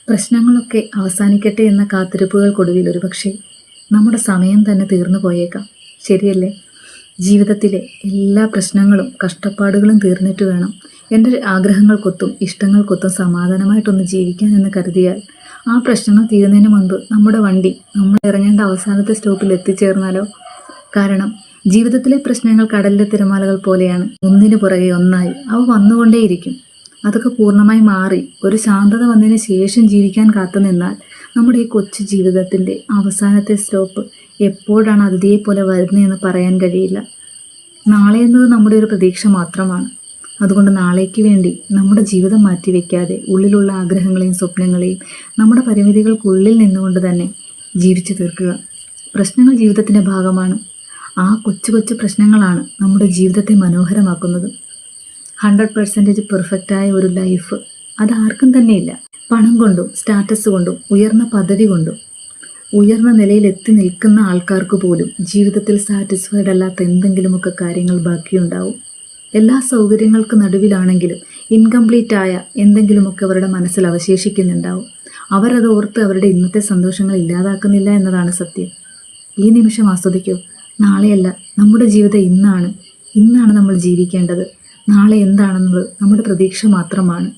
പ്രശ്നങ്ങളൊക്കെ അവസാനിക്കട്ടെ എന്ന കാത്തിരിപ്പുകൾക്കൊടുവിൽ ഒരുപക്ഷെ നമ്മുടെ സമയം തന്നെ തീർന്നു പോയേക്കാം. ശരിയല്ലേ? ജീവിതത്തിലെ എല്ലാ പ്രശ്നങ്ങളും കഷ്ടപ്പാടുകളും തീർന്നിട്ട് വേണം എൻ്റെ ആഗ്രഹങ്ങൾക്കൊത്തും ഇഷ്ടങ്ങൾക്കൊത്തും സമാധാനമായിട്ടൊന്ന് ജീവിക്കാൻ എന്ന് കരുതിയാൽ ആ പ്രശ്നങ്ങൾ തീരുന്നതിന് മുൻപ് നമ്മുടെ വണ്ടി നമ്മൾ ഇറങ്ങേണ്ട അവസാനത്തെ സ്റ്റോപ്പിൽ എത്തിച്ചേർന്നാലോ? കാരണം ജീവിതത്തിലെ പ്രശ്നങ്ങൾ കടലിലെ തിരമാലകൾ പോലെയാണ്, ഒന്നിനു പുറകെ ഒന്നായി അവ വന്നുകൊണ്ടേയിരിക്കും. അതൊക്കെ പൂർണ്ണമായി മാറി ഒരു ശാന്തത വന്നതിന് ശേഷം ജീവിക്കാൻ കാത്തു നിന്നാൽ നമ്മുടെ ഈ കൊച്ചു ജീവിതത്തിൻ്റെ അവസാനത്തെ സ്റ്റോപ്പ് എപ്പോഴാണ് അതിഥിയെ പോലെ വരുന്നതെന്ന് പറയാൻ കഴിയില്ല. നാളെ എന്നത് നമ്മുടെ ഒരു പ്രതീക്ഷ മാത്രമാണ്. അതുകൊണ്ട് നാളേക്ക് വേണ്ടി നമ്മുടെ ജീവിതം മാറ്റിവെക്കാതെ ഉള്ളിലുള്ള ആഗ്രഹങ്ങളെയും സ്വപ്നങ്ങളെയും നമ്മുടെ പരിമിതികൾക്കുള്ളിൽ നിന്നുകൊണ്ട് തന്നെ ജീവിച്ചു തീർക്കുക. പ്രശ്നങ്ങൾ ജീവിതത്തിൻ്റെ ഭാഗമാണ്. ആ കൊച്ചു കൊച്ചു പ്രശ്നങ്ങളാണ് നമ്മുടെ ജീവിതത്തെ മനോഹരമാക്കുന്നത്. 100% പെർഫെക്റ്റായ ഒരു ലൈഫ് അതാർക്കും തന്നെയില്ല. പണം കൊണ്ടും സ്റ്റാറ്റസ് കൊണ്ടും ഉയർന്ന പദവി കൊണ്ടും ഉയർന്ന നിലയിൽ എത്തി നിൽക്കുന്ന ആൾക്കാർക്ക് പോലും ജീവിതത്തിൽ സാറ്റിസ്ഫൈഡ് അല്ലാത്ത എന്തെങ്കിലുമൊക്കെ കാര്യങ്ങൾ ബാക്കിയുണ്ടാവും. എല്ലാ സൗകര്യങ്ങൾക്ക് നടുവിലാണെങ്കിലും ഇൻകംപ്ലീറ്റ് ആയ എന്തെങ്കിലുമൊക്കെ അവരുടെ മനസ്സിൽ അവശേഷിക്കുന്നുണ്ടാവും. അവരത് ഓർത്ത് അവരുടെ ഇന്നത്തെ സന്തോഷങ്ങൾ ഇല്ലാതാക്കുന്നില്ല എന്നതാണ് സത്യം. ഈ നിമിഷം ആസ്വദിക്കൂ. നാളെയല്ല, നമ്മുടെ ജീവിതം ഇന്നാണ്. ഇന്നാണ് നമ്മൾ ജീവിക്കേണ്ടത്. നാളെ എന്താണെന്നത് നമ്മുടെ പ്രതീക്ഷ മാത്രമാണ്.